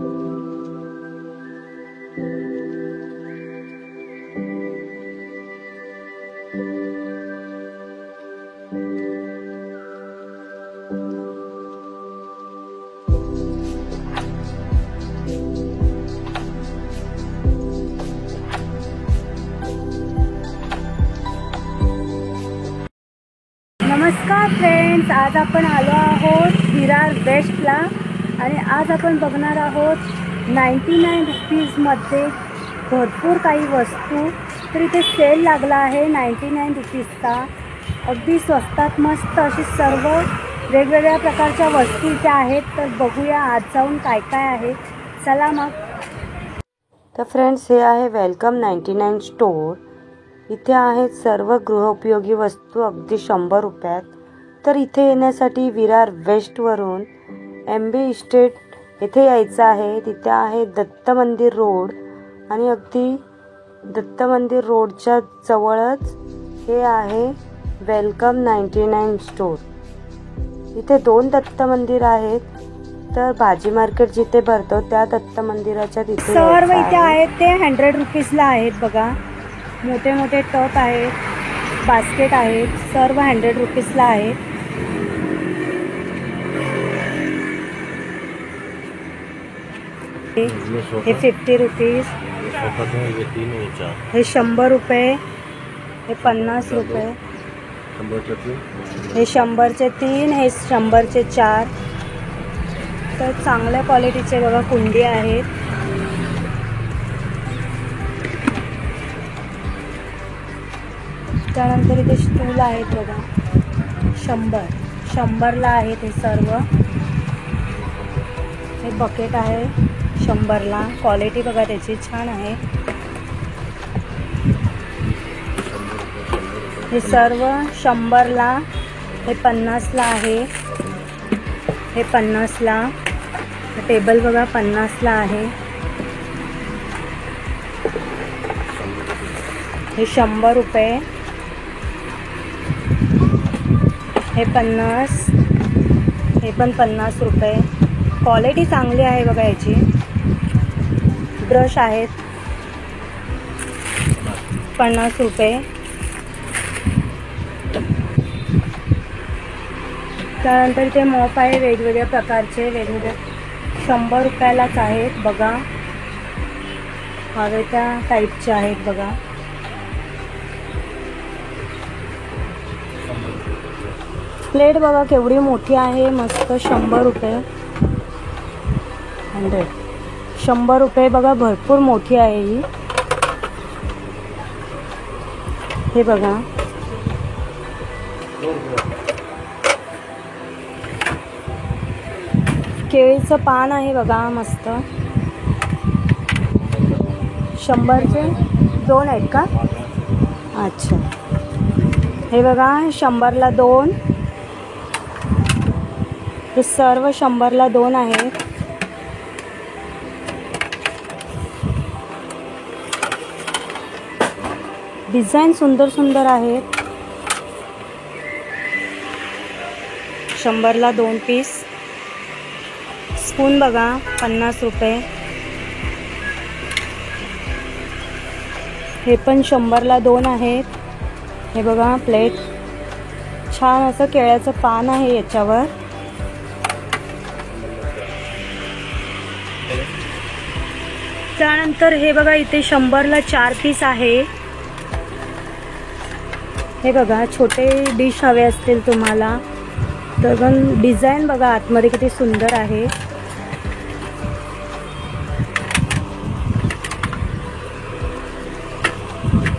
नमस्कार फ्रेंड्स, आज आपण आलो आहोत विरार वेस्टला आणि आज आपण बघणार आहोत 99 रुपीजमध्ये भरपूर काही वस्तू. तर इथे सेल लागला आहे 99 रुपीजचा. अगदी स्वस्तात मस्त अशी सर्व वेगवेगळ्या प्रकारच्या वस्तू इथे आहेत. तर बघूया आज जाऊन काय काय आहे. चला मग. तर फ्रेंड्स, हे आहे वेलकम 99 स्टोर. इथे आहेत सर्व गृहोपयोगी वस्तू अगदी 100 रुपयात. तर इथे येण्यासाठी विरार वेस्टवरून MB इस्टेट येथे यायचं आहे. तिथे आहे दत्त मंदिर रोड आणि अगदी दत्त मंदिर रोडच्या जवळच हे आहे वेलकम 99 स्टोर. इथे 2 दत्त मंदिर आहेत. तर भाजी मार्केट जिथे भरतो त्या दत्त मंदिराच्या तिथे सर्व इथे आहेत ते 100 रुपीजला आहेत. बघा, मोठे मोठे टप आहेत, बास्केट आहेत, सर्व 100 रुपीजला आहेत. हे 50 रुपीज, हे 100 रुपये, हे 50 रुपये, हे 100चे 3, हे 100चे 4. तर चांगल्या क्वालिटीचे बघा कुंडी आहेत. त्यानंतर इथे स्टूल आहेत बघा, 100ला आहेत हे सर्व. हे बकेट आहे 100ला. क्वालिटी बघा त्याची छान आहे. हे सर्व 100ला. हे 50ला आहे, हे 50ला. टेबल बघा 50ला आहे. हे 100 रुपये, हे 50, हे पण 50 रुपये. क्वालिटी चांगली आहे बघा याची. ब्रश आहेत 50 रुपये. त्यानंतर इथे मॉप आहे वेगवेगळ्या प्रकारचे, वेगवेगळे 100 रुपयालाच आहेत बघा. हवे त्या टाईपचे आहेत बघा. प्लेट बघा केवढी मोठी आहे, मस्त. 100 रुपये, 100 रुपये बघा. भरपूर मोठी आहे ही. हे बघा, केळीचं पान आहे बघा, मस्त. 100चे 2 आहेत का? अच्छा. हे बघा 100ला 2. हे सर्व 100ला 2 आहेत. डिझाईन सुंदर सुंदर आहेत. 100ला 2 पीस. स्पून बघा 50 रुपये. हे पण 100ला 2 आहेत. हे बघा प्लेट, छान असं केळ्याचं पान आहे याच्यावर. त्यानंतर हे बघा इथे 100ला 4 पीस आहे. हे बघा छोटे डिश हवे असतील तुम्हाला तर पण डिझाईन बघा आतमध्ये किती सुंदर आहे.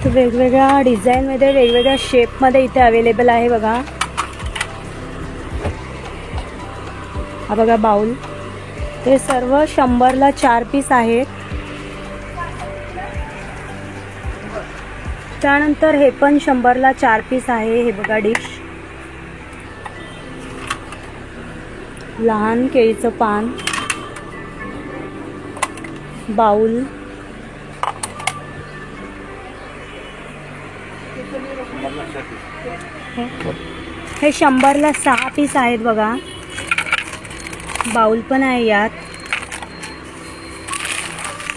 तर वेगवेगळ्या डिझाईनमध्ये वेगवेगळ्या शेपमध्ये इथे अवेलेबल आहे बघा. हा बघा बाउल. ते सर्व 100ला 4 पीस आहेत. त्यानंतर हे पण 100ला 4 पीस आहे. हे बघा डिश, लहान केळीचं पान, बाउल. हे 100ला 6 पीस आहेत बघा. बाउल पण आहे यात.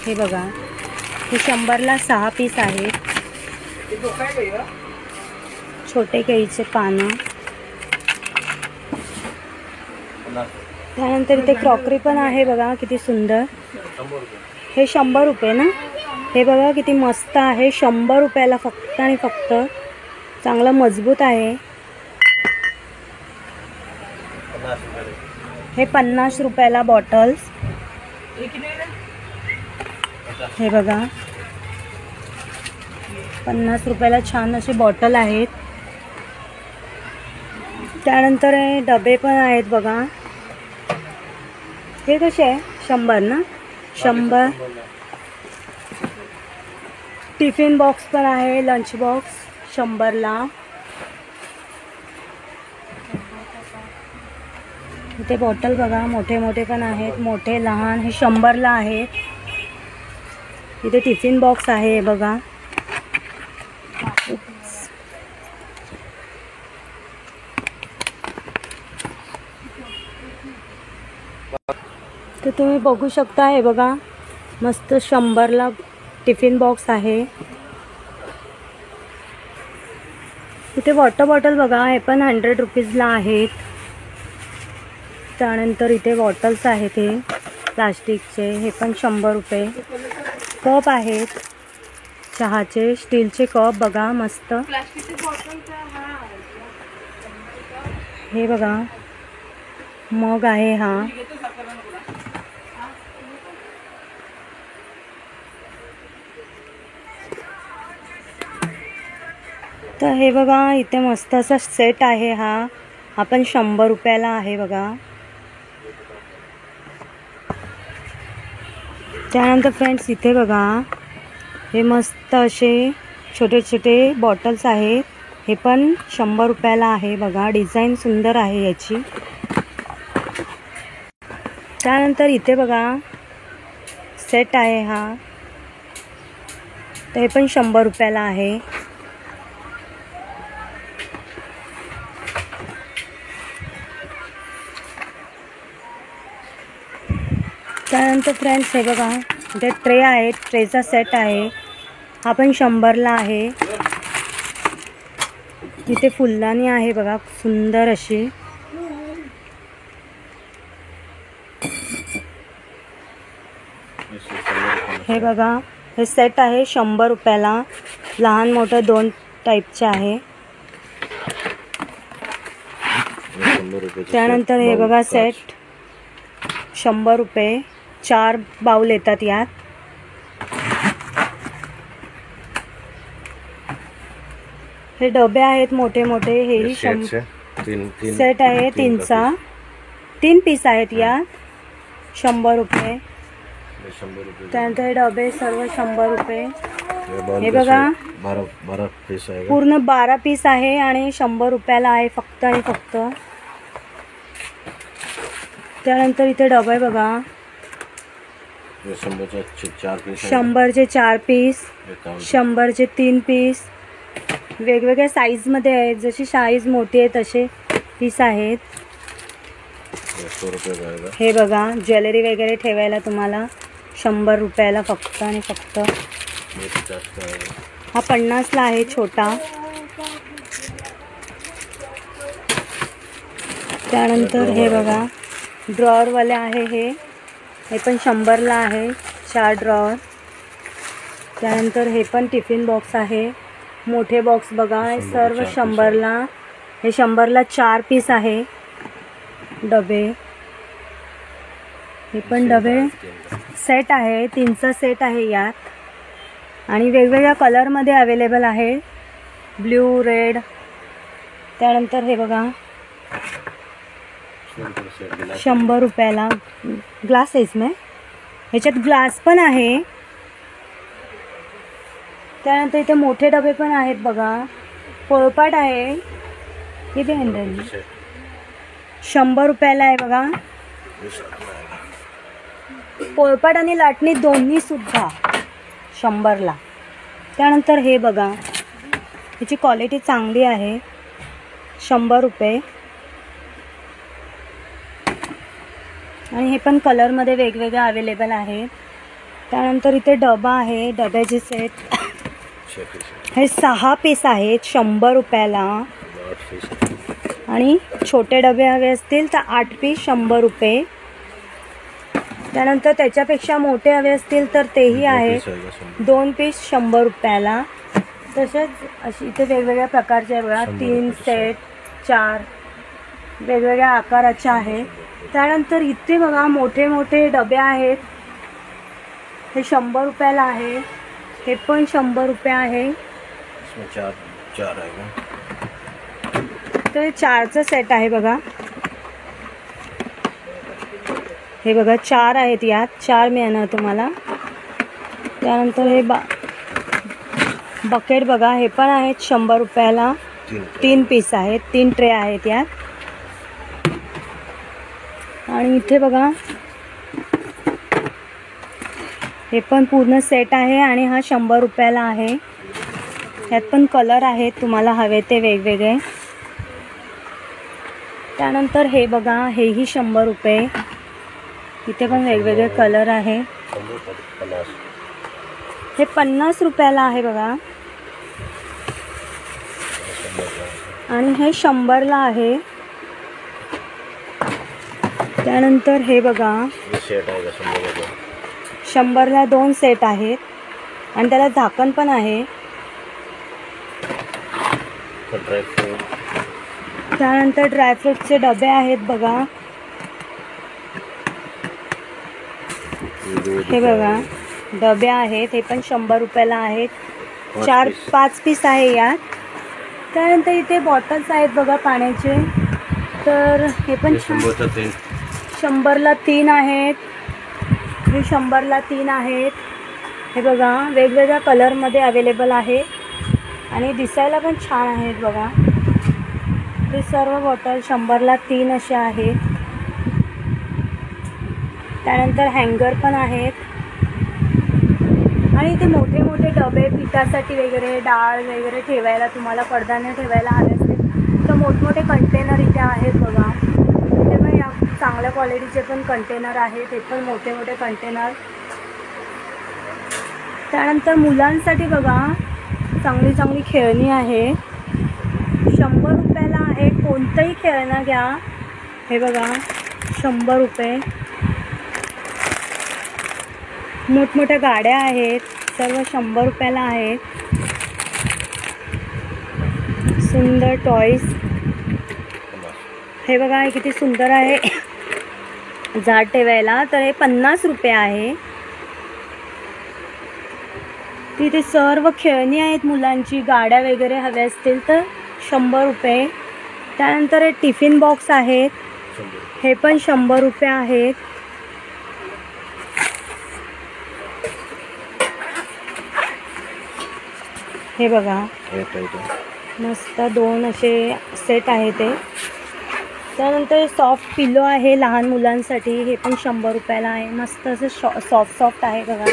हे बघा, हे 100ला 6 पीस आहेत. छोटे केळीचे पानं. त्यानंतर इथे क्रॉकरी पण आहे बघा, किती सुंदर. हे 100 रुपये ना. हे बघा किती मस्त आहे, 100 रुपयाला फक्त आणि फक्त. चांगला मजबूत आहे. हे 50 रुपयाला बॉटल्स. हे बघा 50 रुपयाला छान असे बॉटल आहेत. त्यानंतर हे डबे पण आहेत बघा. हे कसे आहे? 100 ना. 100. टिफिन बॉक्स पण आहे, लंच बॉक्स 100ला. इथे बॉटल बघा, मोठे मोठे पण आहेत, मोठे लहान. हे 100ला आहेत. इथे टिफिन बॉक्स आहे बघा. तर तुम्ही बघू शकता, हे बघा मस्त 100ला टिफिन बॉक्स आहे. इथे वॉटर बॉटल बघा, हे पण 100 रुपीजला आहेत. त्यानंतर इथे बॉटल्स आहेत, हे प्लास्टिकचे, हे पण 100 रुपये. कप आहेत चहाचे, स्टीलचे कप बघा मस्त. हे बघा मग आहे हा. तर हे बघा इथे मस्त असा सेट आहे हा पण 100 रुपयाला आहे बघा. त्यानंतर फ्रेंड्स इथे बघा, हे मस्त असे छोटे छोटे बॉटल्स आहेत. हे पण 100 रुपयाला आहे बघा. डिझाईन सुंदर आहे याची. त्यानंतर इथे बघा सेट आहे हा, तर हे पण 100 रुपयाला आहे. त्यानंतर फ्रेंड्स हे बघा, इथे ट्रे आहे, ट्रेचा सेट आहे, हा पण 100ला आहे. इथे फुलदाणी आहे बघा सुंदर अशी. हे बघा हे सेट आहे 100 रुपयाला. लहान मोठं 2 टाईपचे आहे. त्यानंतर हे बघा सेट 100 रुपये. 4 बाउल येतात यात. हे डबे आहेत मोठे मोठे. हेही सेट आहे 3चा. 3 पीस आहेत यात. 100 रुपये. त्यानंतर हे डबे सर्व 100 रुपये. हे बघा 12 पीस आहे, पूर्ण 12 पीस आहे आणि 100 रुपयाला आहे फक्त आणि फक्त. त्यानंतर इथे डबे बघा, 100चे 4 पीस, 100चे 4 पीस, 100चे 3 पीस. वेगवेगळ्या साईजमध्ये आहेत, जशी साईज मोठी आहे तसे पीस आहेत. 100 रुपये. हे बघा ज्वेलरी वगैरे ठेवायला तुम्हाला 100 रुपयाला फक्त आणि फक्त. हा 50ला आहे छोटा. त्यानंतर हे बघा ड्रॉवरवाले आहे, हे पण 100ला आहे. 4 ड्रॉवर. त्यानंतर हे पण टिफिन बॉक्स आहे, मोठे बॉक्स बघा, हे सर्व 100ला. हे 100ला 4 पीस आहे डबे. हे पण डबे सेट आहे, 3चा सेट आहे यात आणि वेगवेगळ्या कलरमध्ये अवेलेबल आहे, ब्ल्यू, रेड. त्यानंतर हे बघा 100 रुपयाला ग्लास आहे इसमें. ह्याच्यात ग्लास पण आहे. त्यानंतर इथे मोठे डबे पण आहेत बघा. पोळपाट आहे, किती 100 रुपयाला आहे बघा. पोळपाट आणि लाटणी दोन्ही सुद्धा 100ला. त्यानंतर हे बघा, ह्याची क्वालिटी चांगली आहे, 100 रुपये. आणि हे पण कलरमध्ये वेगवेगळे अवेलेबल आहेत. त्यानंतर इथे डबा आहे, डब्याचे सेट. 6 पीस हे 6 पीस आहेत 100 रुपयाला. 8 पीस आणि छोटे डबे हवे असतील तर 8 पीस 100 रुपये. त्यानंतर त्याच्यापेक्षा मोठे हवे असतील तर तेही आहेत, 2 पीस 100 रुपयाला. तसेच अशी इथे वेगवेगळ्या प्रकारचे आहे बघा, 3 सेट, 4 वेगवेगळ्या आकाराचे आहेत. त्यानंतर इथे बघा मोठे मोठे डबे आहेत, हे 100 रुपयाला आहे. हे पण 100 रुपये आहे. इसमें 4 आएगा. तर 4चं सेट आहे बघा. हे बघा 4 आहेत, यात 4 मिळणार तुम्हाला. त्यानंतर हे बकेट बघा, हे पण आहेत 100 रुपयाला. 3 पीस आहेत, 3 ट्रे आहेत यात. आणि इथे बघा हे पण पूर्ण सेट आहे आणि हा 100 रुपयाला आहे. यात पण कलर आहेत तुम्हाला हवे ते वेगवेगळे. त्यानंतर हे बघा, हेही 100 रुपये. इथे पण वेगवेगळे कलर आहे. हे 50 रुपयाला आहे बघा. आणि हे 100ला आहे. त्यानंतर हे बघा, ये सेट आएगा 100 रुपये. 100ला 2 सेट आहेत आणि त्याला झाकण पण आहे. Dry fruit. त्यानंतर ड्रायफ्रूटचे डबे आहेत बघा. हे बघा डबे आहेत, हे पण 100 रुपयाला आहेत. 5 पीस आहे यात. त्यानंतर इथे बॉटल्स आहेत बघा पाण्याचे. तर हे पण 100ला 3 आहेत. हे 100ला 3 आहेत. हे बघा वेगवेगळ्या कलरमध्ये अवेलेबल आहे आणि दिसायला पण छान आहेत बघा. हे सर्व बॉटल 100ला 3 असे आहेत. त्यानंतर हँगर पण आहेत. आणि इथे मोठे मोठे डबे पिठासाठी वगैरे, डाळ वगैरे ठेवायला, तुम्हाला कडधान्य ठेवायला हवे असतील तर मोठमोठे कंटेनर इथे आहेत बघा. इथे पण या चांगल्या क्वालिटीचे पण कंटेनर आहेत, हे पण मोठे मोठे कंटेनर. त्यानंतर मुलांसाठी बघा चांगली चांगली खेळणी आहे. 100 रुपयाला आहे. कोणतंही खेळणं घ्या. हे बघा 100 रुपये. मोठमोठ्या गाड्या आहेत, सर्व 100 रुपयाला आहेत. सुंदर टॉईज. हे बघा हे किती सुंदर आहे झाड ठेवायला. तर हे 50 रुपये आहे. तिथे सर्व खेळणी आहेत मुलांची. गाड्या वगैरे हव्या असतील तर 100 रुपये. त्यानंतर हे टिफिन बॉक्स आहेत, हे पण 100 रुपये आहेत. हे बघा मस्त 2 असे सेट आहे ते. त्यानंतर सॉफ्ट पिलो आहे लहान मुलांसाठी, हे पण 100 रुपयाला आहे. मस्त असं सॉफ्ट आहे बघा.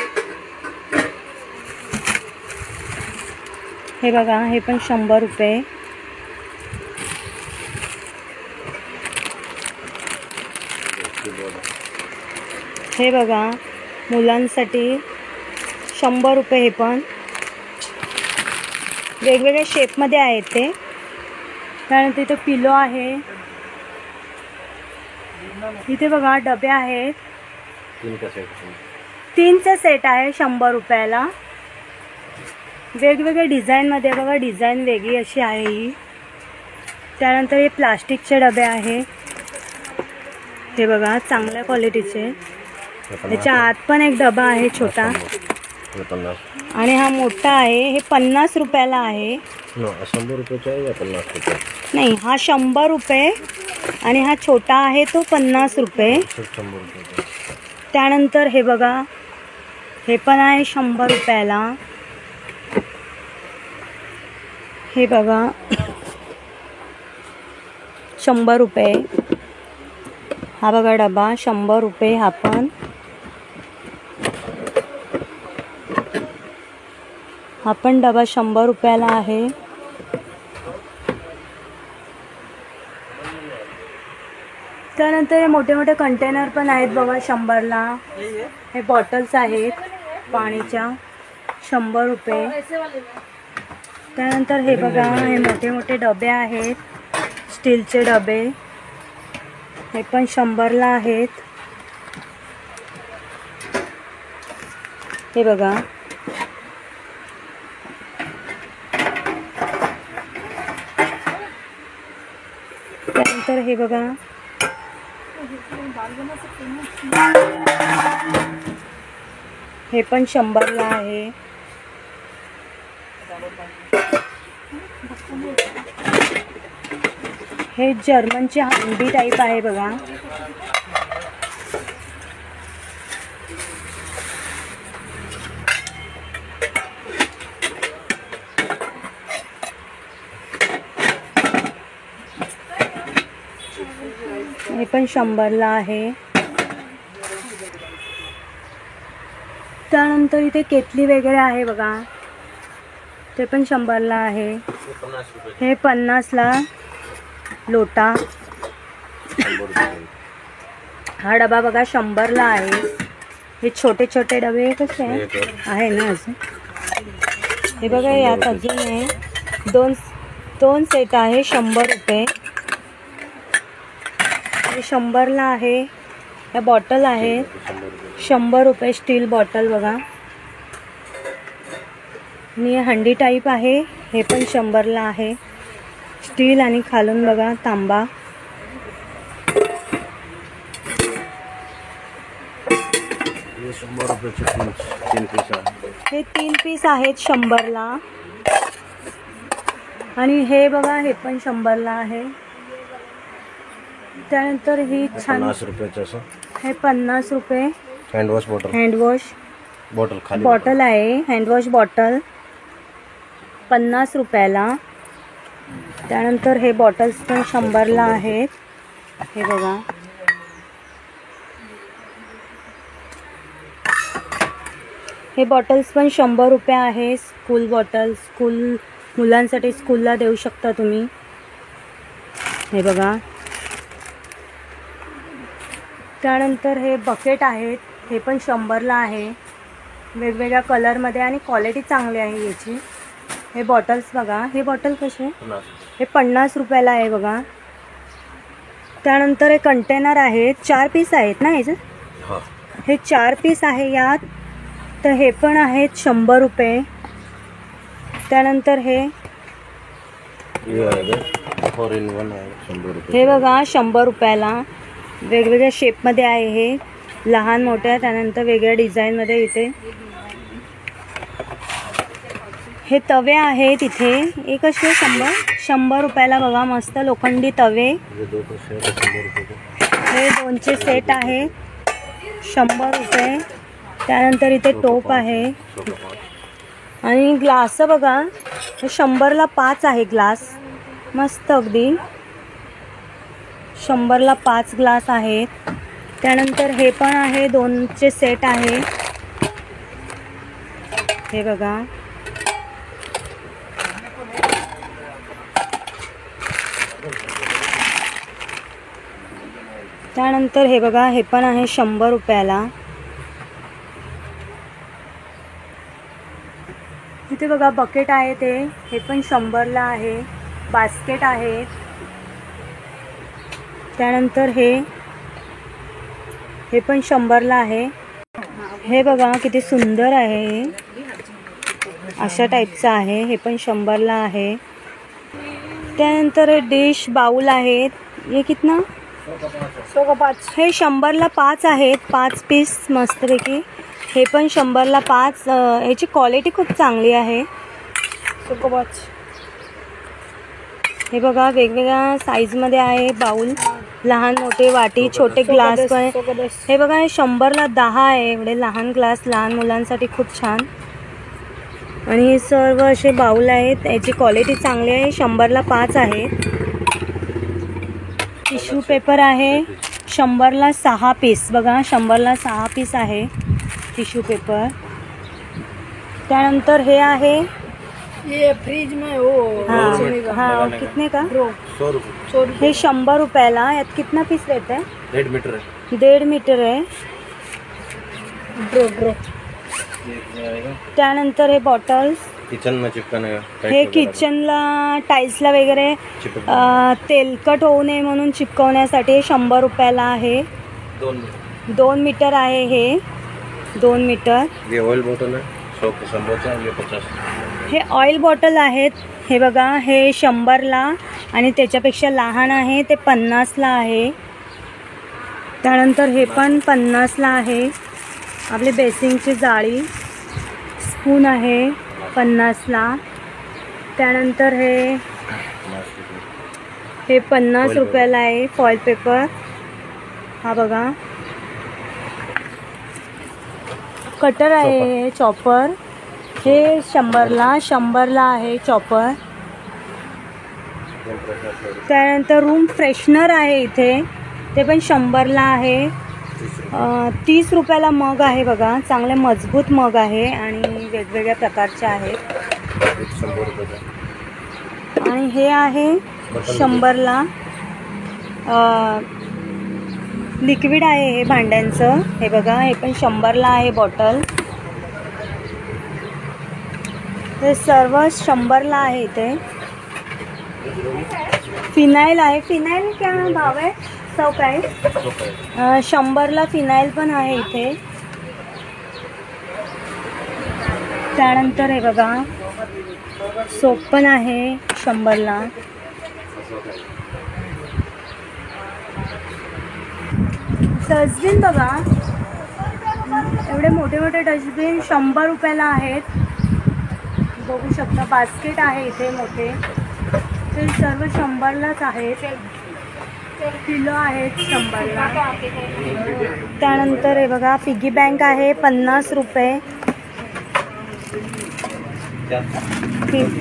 हे बघा हे पण 100 रुपये. हे बघा मुलांसाठी 100 रुपये. हे पण वेगवेगळ्या शेपमध्ये आहेत ते. त्यानंतर इथे पिलो आहे. इथे बघा डबे आहेत. 3चा सेट आहे 100 रुपयाला. वेगवेगळ्या डिझाईनमध्ये बघा, डिझाईन वेगळी अशी आहे ही. त्यानंतर हे प्लास्टिकचे डबे आहे. हे बघा चांगल्या क्वालिटीचे. त्याच्या आत पण एक डबा आहे छोटा आणि हा मोठा आहे. हे 50 रुपयाला आहे. 100 रुपयाचा आहे या 50 रुपये? नाही, हा 100 रुपये आणि हा छोटा आहे तो 50 रुपये. 100 रुपये. त्यानंतर हे बघा हे पण आहे 100 रुपयाला. हे बघा 100 रुपये. हा बघा डबा 100 रुपये. हा पण डबा 100 रुपयाला आहे. त्यानंतर हे मोठे मोठे कंटेनर पण आहेत बघा 100ला. हे बॉटल्स आहेत. पाणीच्या 100 रुपये. त्यानंतर हे बघा, हे मोठे मोठे डबे आहेत, स्टीलचे डबे, हे पण 100ला आहेत. हे बघा, त्यानंतर हे बघा, हे पण 100ला आहे. हे जर्मनची हंडी टाईप आहे बघा. हे पण 100ला आहे. त्यानंतर इथे केतली वगैरे आहे बघा, ते पण 100ला आहे. हे 50ला लोटा. हा डबा बघा 100ला आहे. हे छोटे छोटे डबे कसे आहे ना अजून. हे बघा, यात अजून आहे दोन सेट आहे 100 रुपये. हे 100ला आहे. या बॉटल आहे 100 रुपये, स्टील बॉटल बघा. आणि हंडी टाईप आहे, हे पण 100ला आहे. स्टील आणि खालून बघा तांबा. हे 100 रुपयाचे 3 पीस आहे. हे 3 पीस आहेत 100ला. आणि हे बघा, हे पण 100ला आहे. त्यानंतर ही छान 50 रुपयाचं असं. हे 50 रुपये हँडवॉश बॉटल. हँडवॉश बॉटल खाली बॉटल आहे. हँडवॉश बॉटल 50 रुपयाला. त्यानंतर हे बॉटल्स पण 100ला आहेत. हे बघा, हे बॉटल्स पण 100 रुपये आहे. स्कूल बॉटल, स्कूल मुलांसाठी स्कूलला देऊ शकता तुम्ही. हे बघा. त्यानंतर हे बकेट आहेत, हे पण 100ला आहे. वेगवेगळ्या कलरमध्ये आणि क्वालिटी चांगली आहे याची. हे बॉटल्स बघा, हे बॉटल कसे, हे 50 रुपयाला आहे बघा. त्यानंतर हे कंटेनर आहेत, 4 पीस आहेत ना ह्याचं. हे 4 पीस आहे यात, तर हे पण आहेत 100 रुपये. त्यानंतर हे 4 in 1 आहे 100 रुपये. हे बघा 100 रुपयाला. वेगवेगळ्या शेपमध्ये आहे, हे लहान मोठ्या, त्यानंतर वेगळ्या डिझाईनमध्ये. इथे हे तवे आहेत इथे, एक असे 100 रुपयाला बघा. मस्त लोखंडी तवे. हे 2चे सेट आहे 100 रुपये. त्यानंतर इथे टोप आहे. आणि ग्लास बघा, हे 100ला 5 आहे ग्लास. मस्त अगदी 100ला 5 ग्लास आहेत. त्यानंतर हे पण आहे, 2चे सेट आहे. हे बघा, त्यानंतर हे बघा, हे पण आहे 100 रुपयाला. इथे बघा बकेट आहे, हे पण 100ला आहे. बास्केट आहे. त्यानंतर हे पण 100ला आहे. हे बघा किती सुंदर आहे, अशा टाईपचं आहे. हे पण 100ला आहे. त्यानंतर डिश बाउल आहेत, हे कितना, हे 100ला 5 आहेत. 5 पीस मस्तपैकी. हे पण 100ला 5. याची क्वालिटी खूप चांगली आहे. हे बघा वेगवेगळ्या साईजमध्ये आहे बाउल, लहान मोठे वाटी, छोटे ग्लास पण. हे बघा, हे 100ला 10 आहे. एवढे लहान ग्लास लहान मुलांसाठी खूप छान. आणि हे सर्व असे बाउल आहेत, याची क्वालिटी चांगली आहे. 100ला 5 आहे. टिश्यू पेपर आहे 100ला 6 पीस. बघा 100ला 6 पीस आहे टिश्यू पेपर. त्यानंतर हे आहे, ये फ्रिज में वो हाँ कितने का, 100 रुपये. हे 100 रुपयाला. यात कितना पीस रहता है, 1.5 मीटर आहे. 1.5 मीटर आहे. ड्रो ड्रो त्यानंतर हे बॉटल्स, किचन में चिपकाने का हे किचनला टाईल्सला वगैरे तेलकट होऊ नये म्हणून चिपकवण्यासाठी 100 रुपयाला आहे. 2 मीटर आहे हे, 2 मीटर. ये ऑयल बॉटल है 100 का, ये 50. हे ऑइल बॉटल आहेत. हे बघा, हे 100ला आणि त्याच्यापेक्षा लहान आहे ते 50ला आहे. त्यानंतर हे पण 50ला आहे. आपली बेसिंगची जाळी, स्पून आहे 50ला. त्यानंतर हे 50 रुपयाला आहे. फॉईल पेपर हा बघा. कटर आहे हे चॉपर, हे 100ला आहे चॉपर. त्यानंतर रूम फ्रेशनर आहे इथे, ते पण 100ला आहे. 30 रुपयाला मग आहे बघा. चांगले मजबूत मग आहे आणि वेगवेगळ्या प्रकारचे आहेत. 100 रुपये. आणि हे आहे 100ला. लिक्विड आहे हे भांड्यांचं. हे बघा, हे पण 100ला आहे बॉटल. हे सर्व 100ला आहे इथे. फिनाईल आहे. फिनाईल क्या भाव आहे? 100 प्राइस. 100ला फिनाईल पण आहे इथे. त्यानंतर हे बघा, सोप पण आहे 100ला. डस्टबिन बघा, एवढे मोठे मोठे डस्टबिन 100 रुपयाला आहेत. बघू शकता. बास्केट आहे इथे मोठे, ते सर्व 100लाच आहेत. किलो आहेत 100ला. त्यानंतर हे बघा, पिगी बँक आहे 50 रुपये.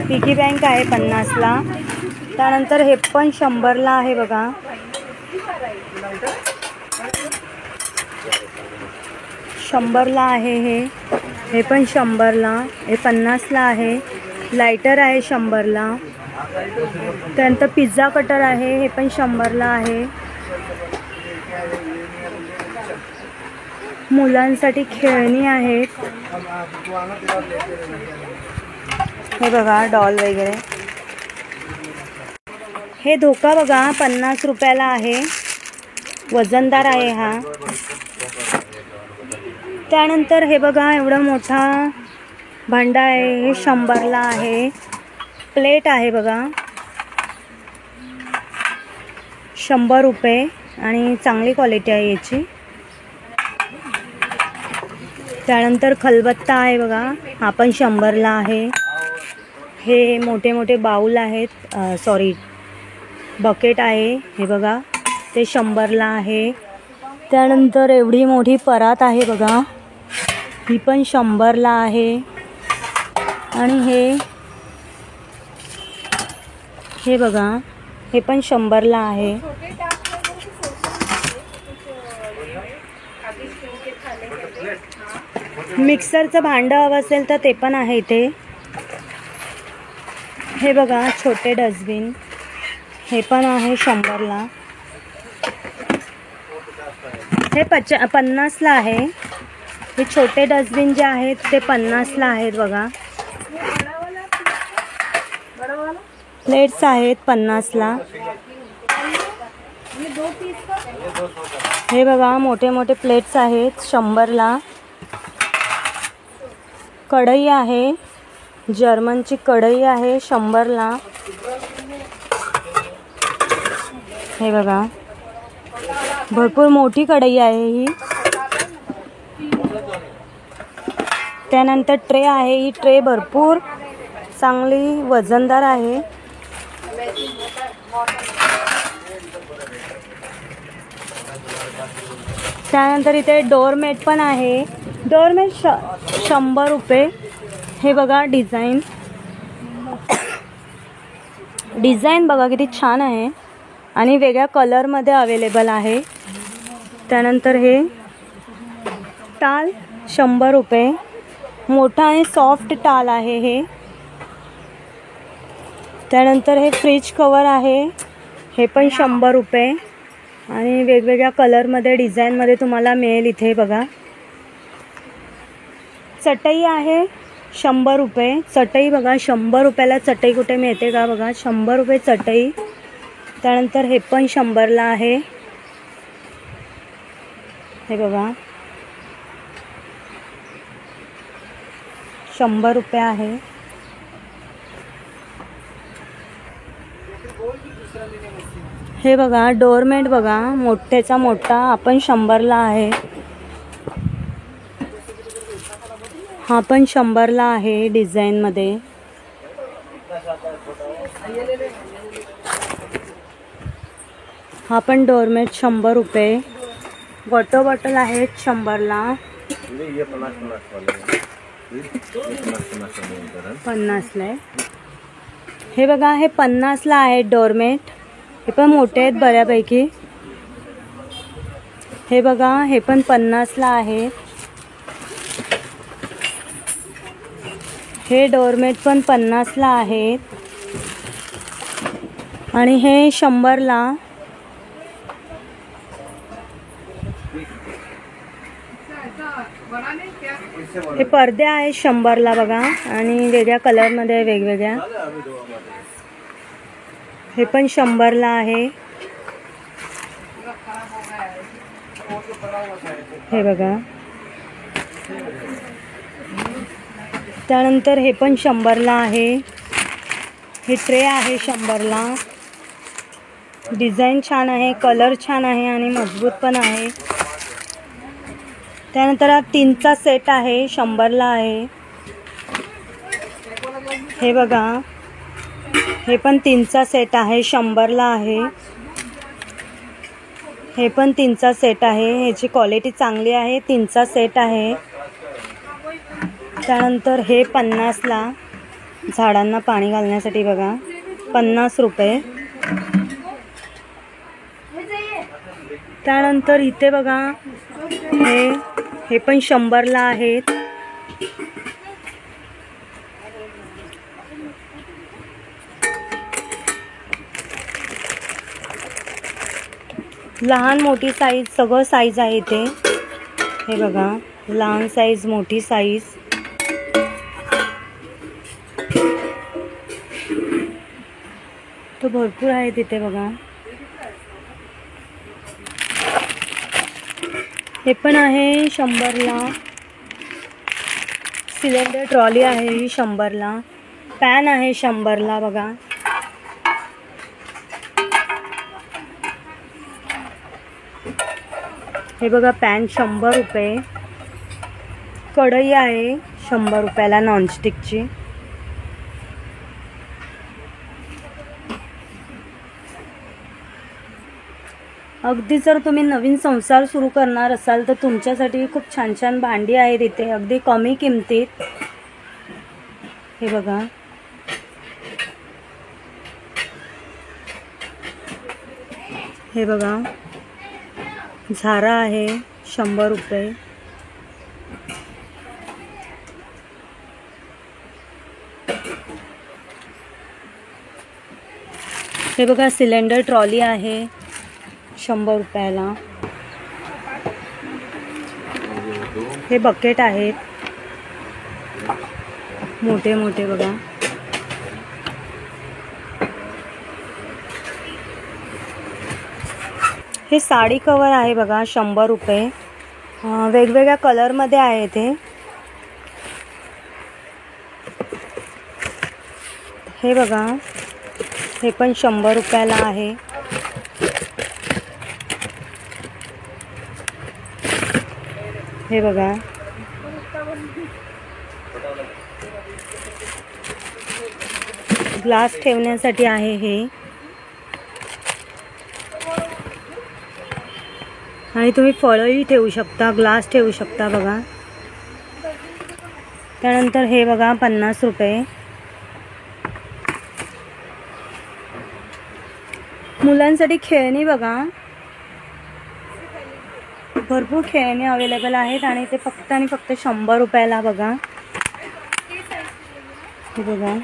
पिगी बँक आहे 50ला. त्यानंतर हे पण 100ला आहे बघा. शंभरला आहे हे पण 100ला. हे 50ला आहे. लायटर आहे 100ला. त्यानंतर पिझ्झा कटर आहे, हे पण 100ला आहे. मुलांसाठी खेळणी आहेत. हे बघा, डॉल वगैरे. हे धोका बघा 50 रुपयाला आहे. वजनदार आहे हा. त्यानंतर हे बघा, एवढा मोठा भांडा आहे, हे 100ला आहे. प्लेट आहे बघा, 100 रुपये आणि चांगली क्वालिटी आहे याची. त्यानंतर खलबत्ता आहे बघा, हा पण 100ला आहे. हे मोठे मोठे बाउल आहेत, बकेट आहे हे बघा, ते 100ला आहे. त्यानंतर एवढी मोठी परात आहे बघा, ही पण 100ला आहे. आणि हे बघा, हे पण 100ला आहे. मिक्सरचं भांडं हवं असेल तर ते पण आहे इथे. हे बघा, छोटे डस्टबिन, हे पण आहे 100ला. हे 50ला आहे. हे छोटे डस्टबिन जे आहेत ते 50ला आहेत बघा. प्लेट्स आहेत 50ला. हे बघा, मोठे मोठे प्लेट्स आहेत 100ला. कढई आहे, जर्मनची कढई आहे 100ला. हे बघा, भरपूर मोठी कढई आहे ही. त्यानंतर ट्रे आहे. ही ट्रे भरपूर चांगली वजनदार आहे. त्यानंतर इथे डोअरमॅट पण आहे. डोअरमॅट 100 रुपये. हे बघा, डिझाईन बघा किती छान आहे आणि वेगळ्या कलरमध्ये अवेलेबल आहे. त्यानंतर हे टाल 100 रुपये. मोठा आणि सॉफ्ट टाल आहे हे. त्यानंतर हे फ्रीज कवर आहे, हे पण 100 रुपये आणि वेगवेगळ्या कलरमध्ये डिझाईनमध्ये तुम्हाला मिळेल इथे बघा. चटई आहे 100 रुपये. चटई बघा 100 रुपयाला चटई कुठे मिळते का बघा. 100 रुपये चटई. त्यानंतर हे पण 100ला आहे. हे बघा 100 रुपये आहे. हे बघा डोरमेट बघा मोठ्याचा मोठा आपण 100ला आहे. हा पण 100ला आहे डिझाईनमध्ये. हा पण डोरमेट 100 रुपये. वॉटर बॉटल आहेत 100ला. ये 50 वाले हैं। ये 50 वाले 50ला आहे. हे बघा हे 50ला आहे डोरमेट. हे पण मोठे आहेत बऱ्यापैकी. हे बघा हे पण 50ला आहे. हे डोरमेट पण 50ला आहेत आणि हे 100ला. हे पडदे आहे 100ला बघा आणि वेगळ्या कलरमध्ये वेगवेगळ्या. हे पण 100ला आहे. हे बघा. त्यानंतर हे पण 100ला आहे. हे ट्रे आहे 100ला. डिझाईन छान आहे, कलर छान आहे आणि मजबूत पण आहे. त्यानंतर हा 3चा सेट आहे 100ला आहे. हे बघा हे पण 3चा सेट आहे 100ला आहे. हे पण 3चा सेट आहे. ह्याची क्वालिटी चांगली आहे. 3चा सेट आहे. त्यानंतर हे 50ला झाडांना पाणी घालण्यासाठी बघा 50 रुपये. त्यानंतर इथे बघा हे पण 100ला आहेत. लहान मोठी साईज सगळं साईज आहे इथे. हे बघा लहान साईज मोठी साईज. तो भरपूर आहे तिथे बघा. हे पण आहे 100ला. सिलेंडर ट्रॉली आहे ही 100ला. पॅन आहे 100ला बघा. हे बघा पॅन 100 रुपये. कढई आहे 100 रुपयाला नॉनस्टिकची. अगदी जर तुम्ही नवीन संसार सुरू करणार असाल तर तुमच्यासाठी खूप छान छान भांडी आहेत इथे अगदी कमी किमतीत. हे बघा हे बघा झारा आहे 100 रुपये. हे बघा सिलेंडर ट्रॉली आहे 100 रुपयाला. हे बकेट आहेत मोठे मोठे बघा. हे साडी कवर आहे बघा 100 रुपये. वेगवेगळ्या कलरमध्ये आहे ते. हे बघा हे पण 100 रुपयाला आहे. हे बघा ग्लास ठेवण्यासाठी आहे हे. आणि तुम्ही फळंही ठेवू शकता, ग्लास ठेवू शकता बघा. त्यानंतर हे बघा 50 रुपये. मुलांसाठी खेळणी बघा भरपूर खेळणी अवेलेबल आहेत आणि ते फक्त आणि फक्त 100 रुपयाला बघा. हे बघा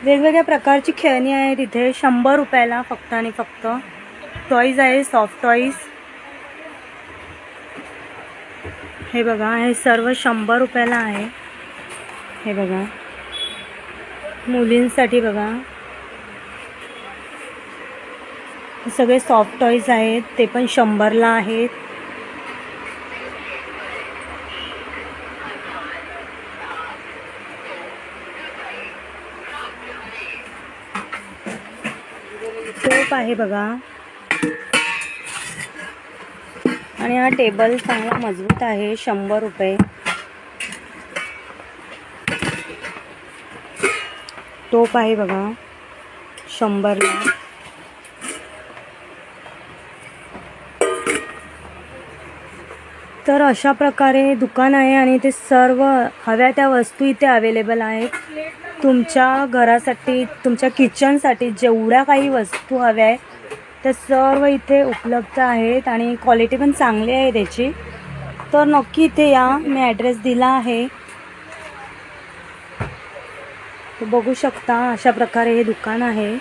वेगवेगळ्या प्रकारची खेळणी आहेत इथे 100 रुपयाला फक्त आणि फक्त. टॉईज आहे, सॉफ्ट टॉईज. हे बघा, हे सर्व 100 रुपयाला आहे. हे बघा, मुलींसाठी बघा, हे सगळे सॉफ्ट टॉईज आहेत, ते पण 100ला आहेत. टोप आहे बघा. आणि हा टेबल चांगला मजबूत आहे, 100 रुपये. टोप आहे बघा, 100ला. तर अशा प्रकारे दुकान आहे आणि ते सर्व हव्या त्या वस्तू इथे अवेलेबल आहेत. तुमच्या घरासाठी, तुमच्या किचनसाठी जेवढ्या काही वस्तू हव्या आहेत त्या सर्व इथे उपलब्ध आहेत आणि क्वालिटी पण चांगली आहे त्याची. तर नक्की इथे या, मी ॲड्रेस दिला आहे. तर बघू शकता अशा प्रकारे हे दुकान आहे.